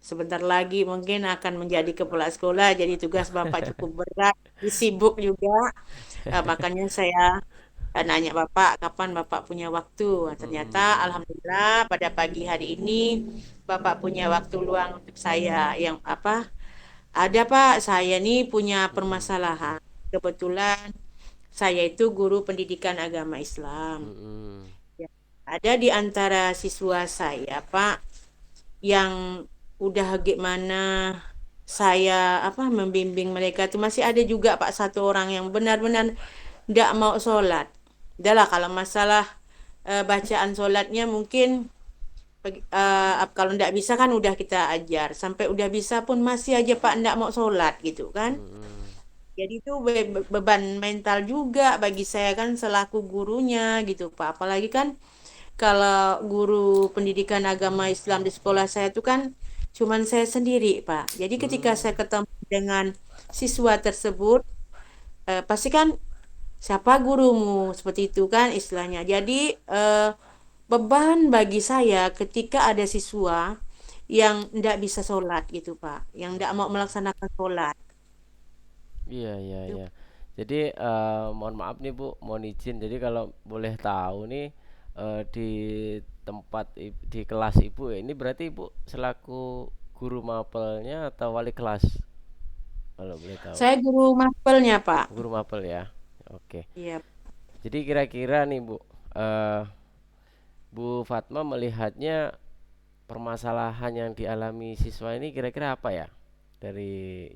sebentar lagi mungkin akan menjadi kepala sekolah, jadi tugas Bapak cukup berat, sibuk juga. Makanya saya nanya Bapak kapan Bapak punya waktu. Ternyata Mm-mm. Alhamdulillah pada pagi hari ini Bapak punya waktu luang untuk saya. Yang apa? Ada Pak, saya nih punya Mm-mm. permasalahan. Kebetulan saya itu guru pendidikan agama Islam. Mm-mm. Ya. Ada di antara siswa saya Pak yang udah gimana saya apa membimbing mereka itu masih ada juga Pak satu orang yang benar-benar tidak mau sholat. Udahlah kalau masalah bacaan sholatnya mungkin kalau tidak bisa kan udah kita ajar sampai udah bisa pun masih aja Pak tidak mau sholat gitu kan. Mm-mm. Jadi itu beban mental juga bagi saya kan selaku gurunya gitu Pak. Apalagi kan kalau guru pendidikan agama Islam di sekolah saya itu kan cuman saya sendiri Pak. Jadi ketika saya Mm. ketemu dengan siswa tersebut pasti kan siapa gurumu seperti itu kan istilahnya. Jadi beban bagi saya ketika ada siswa yang tidak bisa sholat gitu Pak, yang tidak mau melaksanakan sholat. Iya, iya, Itu, iya. Jadi mohon maaf nih Bu, mohon izin. Jadi kalau boleh tahu nih di di kelas Ibu ya, ini berarti Ibu selaku guru mapelnya atau wali kelas? Kalau boleh tahu. saya guru mapelnya Pak. Guru mapel ya. Oke. Iya. Jadi kira-kira nih Bu, eh, Bu Fatma melihatnya permasalahan yang dialami siswa ini kira-kira apa ya? Dari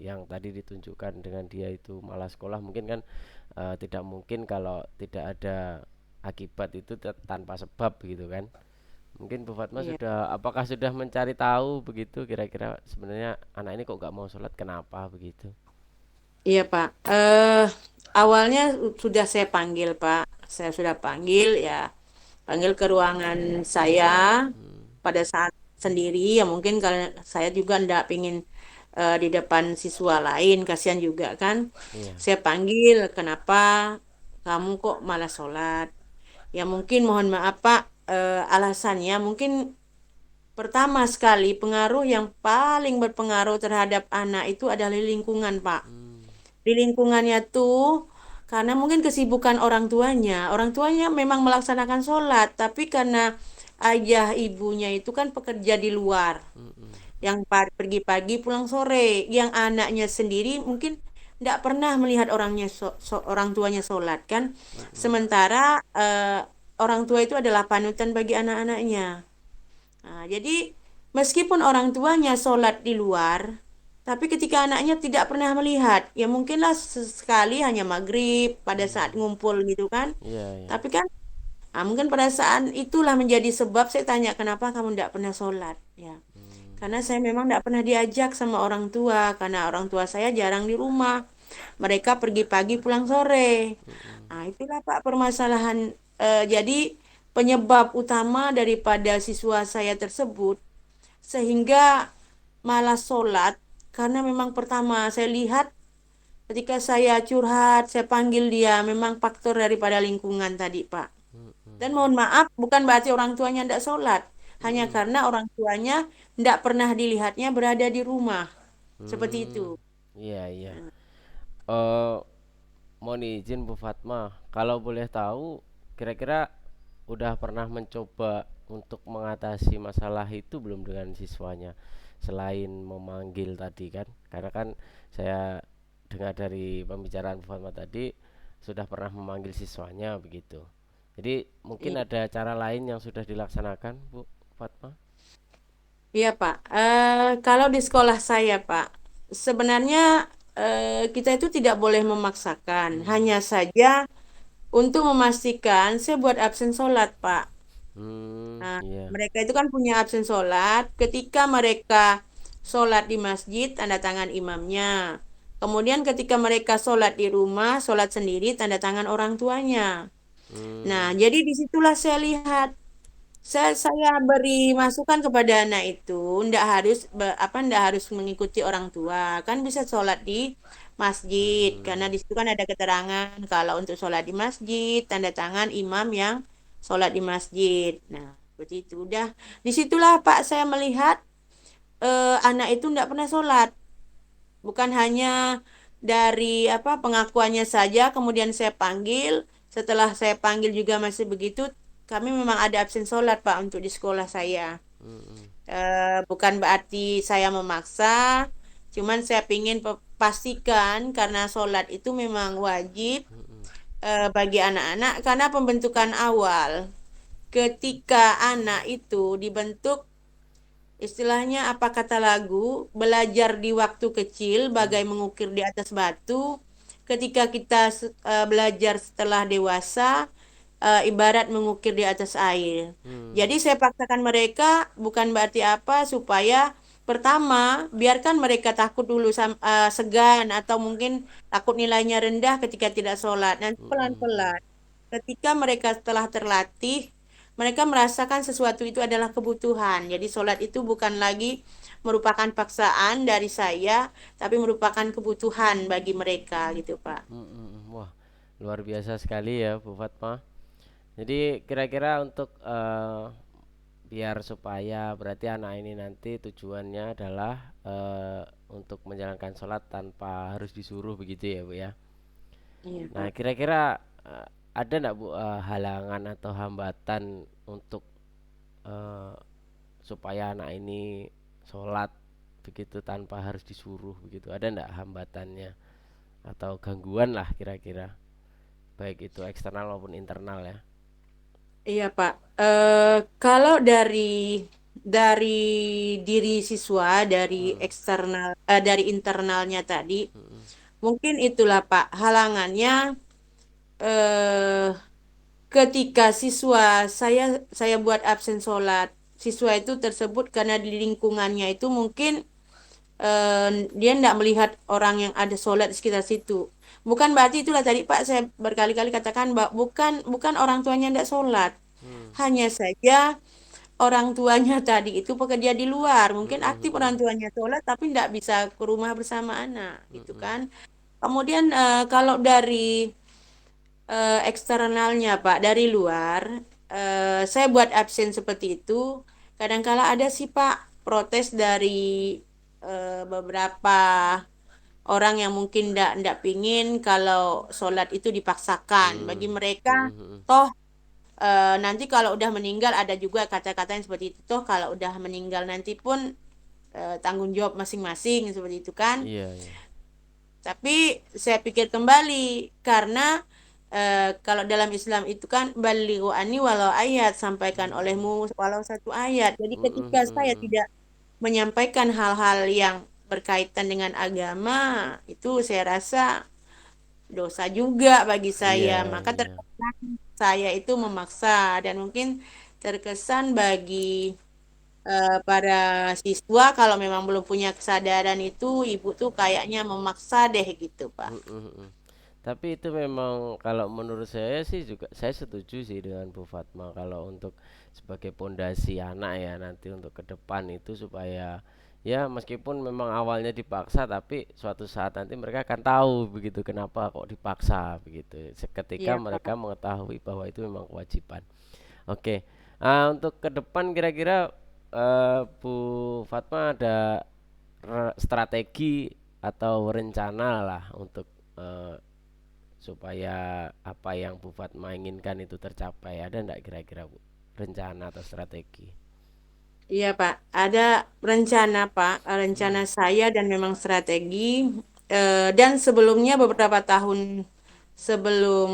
yang tadi ditunjukkan dengan dia itu malas sekolah, mungkin kan tidak mungkin kalau tidak ada akibat itu tanpa sebab gitu kan. Mungkin Bu Fatma Iya. apakah sudah mencari tahu begitu kira-kira sebenarnya anak ini kok nggak mau sholat kenapa begitu? Iya, Pak. Awalnya sudah saya panggil, Pak. Saya sudah panggil ya, panggil ke ruangan saya Hmm, pada saat sendiri. Ya mungkin karena saya juga ndak pingin di depan siswa lain, kasihan juga kan. iya. Saya panggil, kenapa kamu kok malah sholat? Ya mungkin mohon maaf, Pak. Alasannya mungkin pertama sekali pengaruh yang paling berpengaruh terhadap anak itu adalah lingkungan, Pak. Hmm, Di lingkungannya tuh karena mungkin kesibukan orang tuanya. Orang tuanya memang melaksanakan sholat, tapi karena ayah ibunya itu kan pekerja di luar, hmm, hmm, yang pergi pagi pulang sore, yang anaknya sendiri mungkin tidak pernah melihat orang tuanya sholat kan. hmm, hmm. Sementara orang tua itu adalah panutan bagi anak-anaknya. Nah, jadi meskipun orang tuanya sholat di luar, tapi ketika anaknya tidak pernah melihat, ya mungkinlah sesekali hanya maghrib pada saat Hmm, ngumpul gitu kan. iya, iya. Tapi kan, mungkin pada saat itulah menjadi sebab saya tanya kenapa kamu tidak pernah sholat, ya. Hmm, Karena saya memang tidak pernah diajak sama orang tua, karena orang tua saya jarang di rumah. Mereka pergi pagi pulang sore. hmm, hmm, Nah, itulah Pak permasalahan. Jadi penyebab utama daripada siswa saya tersebut sehingga malas sholat karena memang pertama saya lihat ketika saya curhat, saya panggil dia memang faktor daripada lingkungan tadi, Pak. hmm, hmm, Dan mohon maaf, bukan berarti orang tuanya tidak sholat, hmm, hanya hmm. karena orang tuanya tidak pernah dilihatnya berada di rumah, seperti itu. Hmm, iya, iya. Eh, Mohon izin Bu Fatma, kalau boleh tahu, kira-kira udah pernah mencoba untuk mengatasi masalah itu belum dengan siswanya? Selain memanggil tadi kan, karena kan saya dengar dari pembicaraan Bu Fatma tadi sudah pernah memanggil siswanya begitu. Jadi mungkin Iya, ada cara lain yang sudah dilaksanakan Bu Fatma? iya, Pak. Kalau di sekolah saya, Pak, sebenarnya kita itu tidak boleh memaksakan, Hmm, hanya saja untuk memastikan saya buat absen sholat, Pak. Nah, iya. mereka itu kan punya absen sholat. Ketika mereka sholat di masjid, tanda tangan imamnya. Kemudian ketika mereka sholat di rumah, sholat sendiri, tanda tangan orang tuanya. Nah, Hmm, jadi disitulah saya lihat. Saya beri masukan kepada anak itu, ndak harus mengikuti orang tua, kan bisa sholat di masjid, karena hmm, di situ kan ada keterangan kalau untuk sholat di masjid, tanda tangan imam yang sholat di masjid. Nah, seperti itu. Udah, disitulah Pak saya melihat anak itu ndak pernah sholat, bukan hanya dari pengakuannya saja, kemudian saya panggil, setelah saya panggil juga masih begitu, kami memang ada absen sholat Pak untuk di sekolah saya. hmm, hmm, Bukan berarti saya memaksa, cuman saya ingin pastikan karena sholat itu memang wajib hmm, bagi anak-anak karena pembentukan awal. Ketika anak itu dibentuk, istilahnya apa kata lagu, belajar di waktu kecil hmm, bagai mengukir di atas batu. Ketika kita belajar setelah dewasa, ibarat mengukir di atas air. hmm, Jadi saya paksakan mereka bukan berarti apa supaya pertama biarkan mereka takut dulu segan atau mungkin takut nilainya rendah ketika tidak sholat. Nanti hmm, hmm, hmm. pelan-pelan ketika mereka setelah terlatih, mereka merasakan sesuatu itu adalah kebutuhan. Jadi sholat itu bukan lagi merupakan paksaan dari saya, tapi merupakan kebutuhan bagi mereka gitu, Pak. Wah, luar biasa sekali ya Bu Fatma. Jadi kira-kira untuk biar supaya berarti anak ini nanti tujuannya adalah untuk menjalankan sholat tanpa harus disuruh begitu ya Bu ya. Iya, Nah Pak. kira-kira ada enggak Bu halangan atau hambatan untuk eh, supaya anak ini sholat begitu tanpa harus disuruh begitu? Ada enggak hambatannya atau gangguan lah kira-kira? baik itu eksternal maupun internal ya. Iya, Pak. Kalau dari diri siswa, dari Hmm. eksternal, dari internalnya tadi, Mm-mm. mungkin itulah Pak halangannya. eh Ketika saya buat absen sholat, siswa itu tersebut karena di lingkungannya itu mungkin dia tidak melihat orang yang ada sholat di sekitar situ. Bukan berarti itulah tadi Pak saya berkali-kali katakan bahwa bukan bukan orang tuanya tidak sholat, Hmm. hanya saja orang tuanya tadi itu pekerja di luar, mungkin Mm-mm, aktif orang mm-mm, tuanya sholat tapi tidak bisa ke rumah bersama anak, gitu mm-mm, kan. Kemudian kalau dari eksternalnya Pak dari luar, saya buat absen seperti itu. Kadangkala ada sih Pak protes dari beberapa orang yang mungkin ndak pingin kalau sholat itu dipaksakan. Bagi mm, mereka, mm-mm, mm-mm. toh nanti kalau udah meninggal ada juga kata-kata yang seperti itu. Toh kalau udah meninggal nanti pun tanggung jawab masing-masing seperti itu kan. Iya, iya. Tapi saya pikir kembali karena kalau dalam Islam itu kan balighu anni walau ayat, sampaikan olehmu Mm-mm, walau satu ayat. Jadi mm-mm, ketika saya mm-mm. tidak menyampaikan hal-hal yang berkaitan dengan agama, itu saya rasa dosa juga bagi Iya, saya. Maka iya. terkesan saya itu memaksa dan mungkin terkesan bagi para siswa kalau memang belum punya kesadaran itu ibu tuh kayaknya memaksa deh gitu, Pak. Mm-mm, mm. Tapi itu memang kalau menurut saya sih juga saya setuju sih dengan Bu Fatma kalau untuk sebagai pondasi anak ya nanti untuk ke depan itu supaya ya meskipun memang awalnya dipaksa tapi suatu saat nanti mereka akan tahu begitu kenapa kok dipaksa begitu seketika Iya, mereka Pak. mengetahui bahwa itu memang kewajiban. Oke. Untuk ke depan kira-kira Bu Fatma ada strategi atau rencana lah untuk eh, supaya apa yang Bu Fatma inginkan itu tercapai. Ada enggak kira-kira Bu rencana atau strategi? Iya, Pak. Ada rencana, Pak. Hmm. Rencana saya dan memang strategi. Dan sebelumnya beberapa tahun sebelum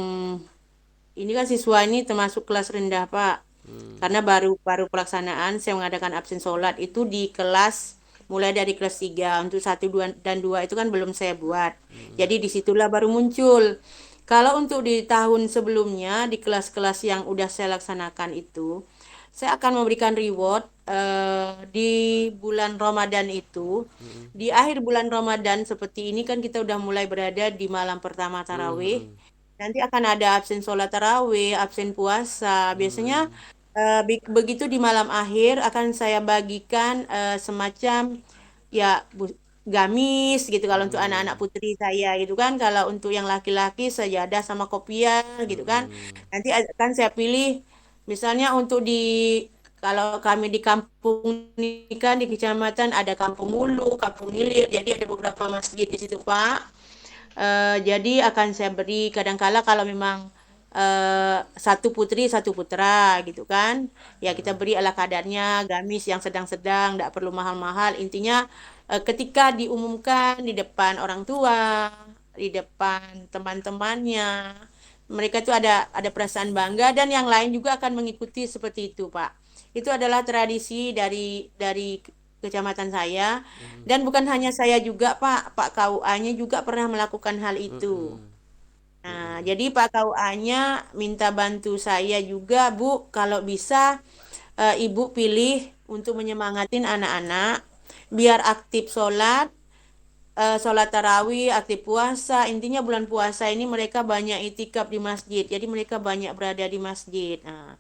ini kan siswa ini termasuk kelas rendah, Pak. Hmm. Karena baru baru pelaksanaan saya mengadakan absen sholat itu di kelas mulai dari kelas 3 untuk satu 2 dan 2 itu kan belum saya buat. Hmm. Jadi disitulah baru muncul. Kalau untuk di tahun sebelumnya di kelas-kelas yang udah saya laksanakan itu, saya akan memberikan reward di bulan Ramadan itu. Hmm. Di akhir bulan Ramadan seperti ini kan kita udah mulai berada di malam pertama Hmm. tarawih. Hmm. Nanti akan ada absen sholat tarawih, absen puasa. Biasanya Hmm. begitu di malam akhir akan saya bagikan semacam ya gamis gitu kalau untuk anak-anak Hmm. putri saya gitu kan. Kalau untuk yang laki-laki sajadah sama kopiah gitu kan. Hmm. Nanti akan saya pilih misalnya untuk di kalau kami di kampung ini kan di kecamatan ada Kampung Mulu, Kampung Hilir, jadi ada beberapa masjid di situ Pak. Jadi akan saya beri kadangkala kalau memang satu putri satu putra gitu kan ya kita Hmm. beri ala kadarnya gamis yang sedang-sedang tidak perlu mahal-mahal intinya ketika diumumkan di depan orang tua di depan teman-temannya mereka itu ada perasaan bangga dan yang lain juga akan mengikuti seperti itu Pak itu adalah tradisi dari kecamatan saya Hmm. dan bukan hanya saya juga Pak KUA-nya juga pernah melakukan hal itu. Hmm. Nah, Hmm. jadi Pak KUA-nya minta bantu saya juga, Bu, kalau bisa Ibu pilih untuk menyemangatin anak-anak biar aktif sholat, sholat tarawih, aktif puasa. Intinya bulan puasa ini mereka banyak itikaf di masjid, jadi mereka banyak berada di masjid. Nah,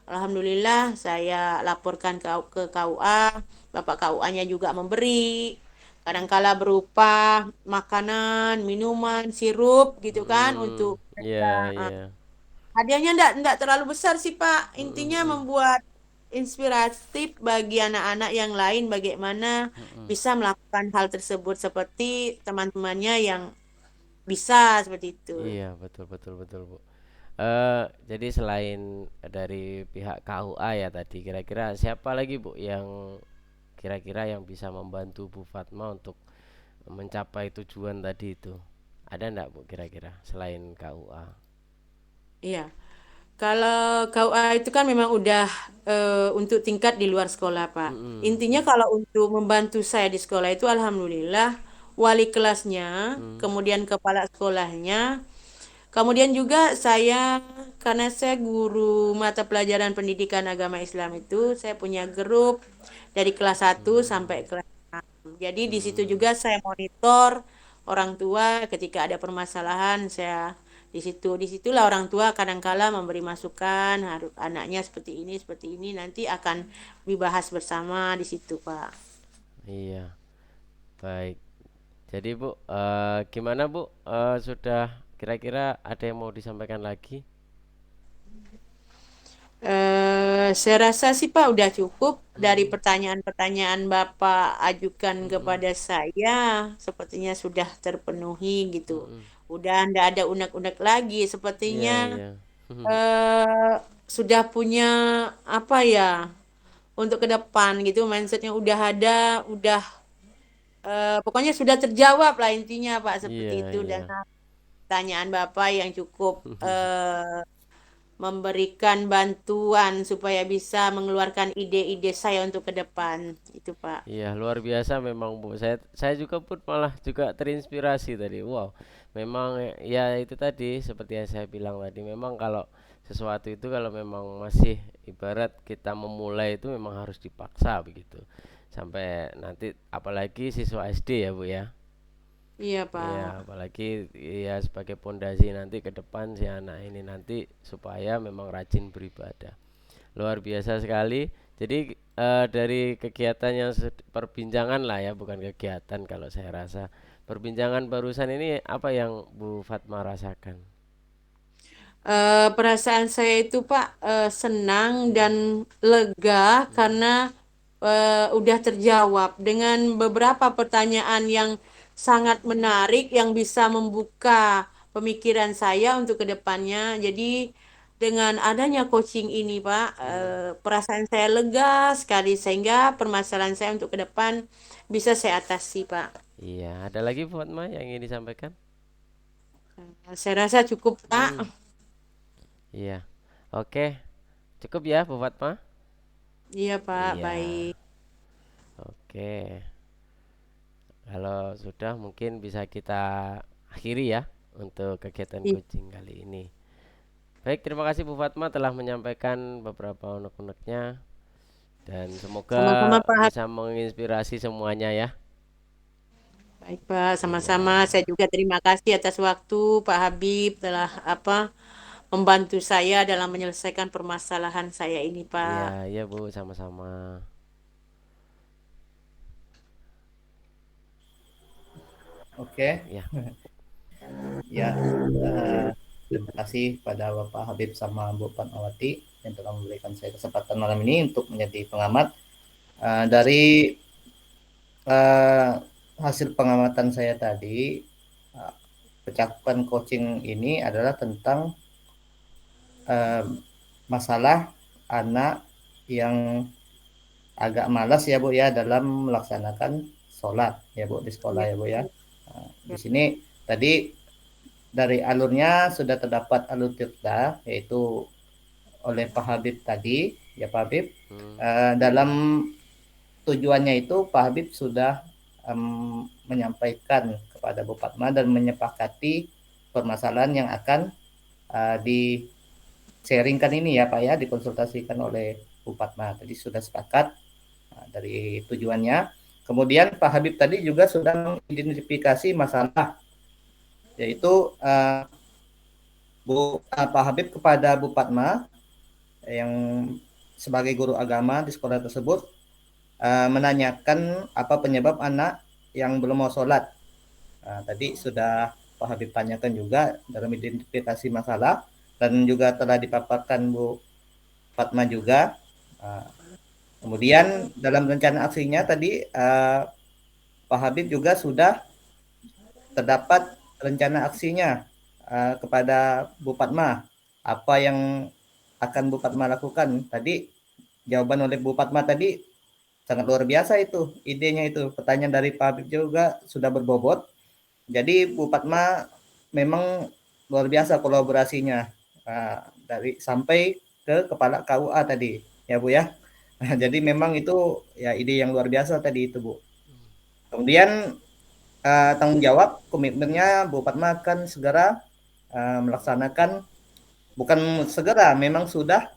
Alhamdulillah saya laporkan ke KUA, Bapak KUA-nya juga memberi. Kadangkala berupa makanan, minuman, sirup gitu kan Hmm. untuk Iya, mereka. iya. Hadiahnya enggak terlalu besar sih Pak. Hmm. Intinya Hmm. membuat inspiratif bagi anak-anak yang lain bagaimana Hmm. bisa melakukan hal tersebut seperti teman-temannya yang bisa seperti itu. Iya, betul betul betul, Bu. Jadi selain dari pihak KUA ya tadi, kira-kira siapa lagi Bu yang kira-kira yang bisa membantu Bu Fatma untuk mencapai tujuan tadi itu? Ada enggak Bu kira-kira selain KUA? Iya. Kalau KUA itu kan memang udah untuk tingkat di luar sekolah, Pak. Mm-mm. Intinya kalau untuk membantu saya di sekolah itu alhamdulillah wali kelasnya, Mm. kemudian kepala sekolahnya, kemudian juga saya karena saya guru mata pelajaran pendidikan agama Islam itu saya punya grup dari kelas 1 sampai Mm. kelas 6. Jadi di situ Mm. juga saya monitor orang tua ketika ada permasalahan saya disitulah orang tua kadangkala memberi masukan harus anaknya seperti ini nanti akan dibahas bersama di situ Pak. Iya, baik. Jadi Bu, gimana Bu? Sudah kira-kira ada yang mau disampaikan lagi? Saya rasa sih Pak udah cukup dari Mm. pertanyaan-pertanyaan Bapak ajukan Mm-mm. kepada saya sepertinya sudah terpenuhi gitu. Mm-mm. Udah ndak ada unek-unek lagi Iya, sepertinya iya. eh sudah punya apa ya untuk ke depan gitu mindsetnya udah ada udah pokoknya sudah terjawab lah intinya Pak seperti Iya, itu iya. dengan pertanyaan Bapak yang cukup memberikan bantuan supaya bisa mengeluarkan ide-ide saya untuk ke depan itu Pak. Iya, luar biasa memang Bu. Saya juga pun malah juga terinspirasi tadi. Wow, memang ya itu tadi seperti yang saya bilang tadi. Memang kalau sesuatu itu kalau memang masih ibarat kita memulai itu memang harus dipaksa begitu. Sampai nanti apalagi siswa SD ya Bu ya. Iya Iya, Pak. apalagi ya sebagai pondasi nanti ke depan si anak ini nanti supaya memang rajin beribadah. Luar biasa sekali. Jadi dari kegiatan yang perbincangan lah ya, bukan kegiatan kalau saya rasa. Perbincangan barusan ini apa yang Bu Fatma rasakan? Perasaan saya itu Pak senang dan lega karena udah terjawab dengan beberapa pertanyaan yang sangat menarik yang bisa membuka pemikiran saya untuk kedepannya. Jadi dengan adanya coaching ini Pak, Hmm. perasaan saya lega sekali sehingga permasalahan saya untuk ke depan bisa saya atasi Pak. Iya, ada lagi Bu Fatma yang ingin disampaikan? Saya rasa cukup Pak. Hmm, iya. Oke, cukup ya Bu Fatma? Iya Pak, Iya. baik. Oke. Kalau sudah mungkin bisa kita akhiri ya untuk kegiatan coaching kali ini. Baik, terima kasih Bu Fatma telah menyampaikan beberapa unek-uneknya dan Sama-sama semoga Pak bisa menginspirasi semuanya ya. Baik Pak, sama-sama. Iya, Saya juga terima kasih atas waktu Pak Habib telah membantu saya dalam menyelesaikan permasalahan saya ini iya, Pak. iya Bu, sama-sama. Oke, Ya, ya. Terima kasih pada Bapak Habib sama Bu Fatmawati yang telah memberikan saya kesempatan malam ini untuk menjadi pengamat. Dari uh, hasil pengamatan saya tadi, uh, kecakupan coaching ini adalah tentang uh, masalah anak yang agak malas ya Bu ya dalam melaksanakan sholat ya Bu di sekolah Ya, ya Bu ya. Di ya. sini tadi dari alurnya sudah terdapat alur tirta yaitu oleh Pak Habib tadi ya Pak Habib. hmm, Dalam tujuannya itu Pak Habib sudah menyampaikan kepada Bu Fatma dan menyepakati permasalahan yang akan di sharingkan ini ya Pak ya dikonsultasikan oleh Bu Fatma tadi sudah sepakat dari tujuannya. Kemudian Pak Habib tadi juga sudah mengidentifikasi masalah yaitu Pak Habib kepada Bu Fatma yang sebagai guru agama di sekolah tersebut menanyakan apa penyebab anak yang belum mau sholat. Tadi sudah Pak Habib tanyakan juga dalam identifikasi masalah dan juga telah dipaparkan Bu Fatma juga. Kemudian dalam rencana aksinya tadi Pak Habib juga sudah terdapat rencana aksinya kepada Bu Fatma. Apa yang akan Bu Fatma lakukan? Tadi jawaban oleh Bu Fatma tadi sangat luar biasa itu idenya itu. Pertanyaan dari Pak Habib juga sudah berbobot. Jadi Bu Fatma memang luar biasa kolaborasinya. dari sampai ke kepala KUA tadi, ya Bu ya. Jadi memang itu ya ide yang luar biasa tadi itu Bu. Kemudian tanggung jawab komitmennya Bu Fatma akan segera melaksanakan, bukan segera, memang sudah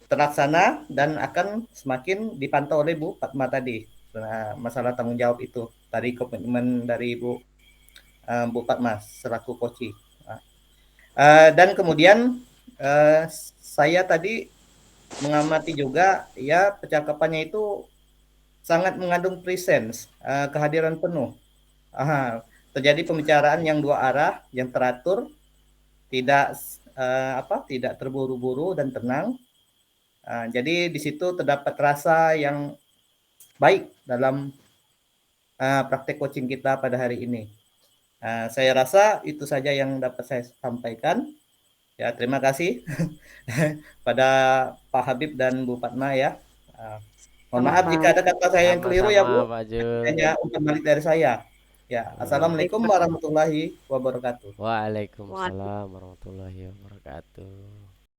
terlaksana dan akan semakin dipantau oleh Bu Fatma tadi. Nah, masalah tanggung jawab itu tadi komitmen dari Bu Fatma selaku koci. Dan kemudian saya tadi mengamati juga ya percakapannya itu sangat mengandung presence, kehadiran penuh. Terjadi pembicaraan yang dua arah, yang teratur, tidak tidak terburu-buru dan tenang. Jadi di situ terdapat rasa yang baik dalam praktek coaching kita pada hari ini. Saya rasa itu saja yang dapat saya sampaikan. Ya, terima kasih pada Pak Habib dan Bu Fatma ya. Mohon maaf jika Sama-sama. ada kata saya yang keliru ya Sama-sama Bu. Pak Jul. Hanya umpan balik dari saya. Ya, Iya. Assalamualaikum warahmatullahi wabarakatuh. Waalaikumsalam. Waalaikumsalam warahmatullahi wabarakatuh.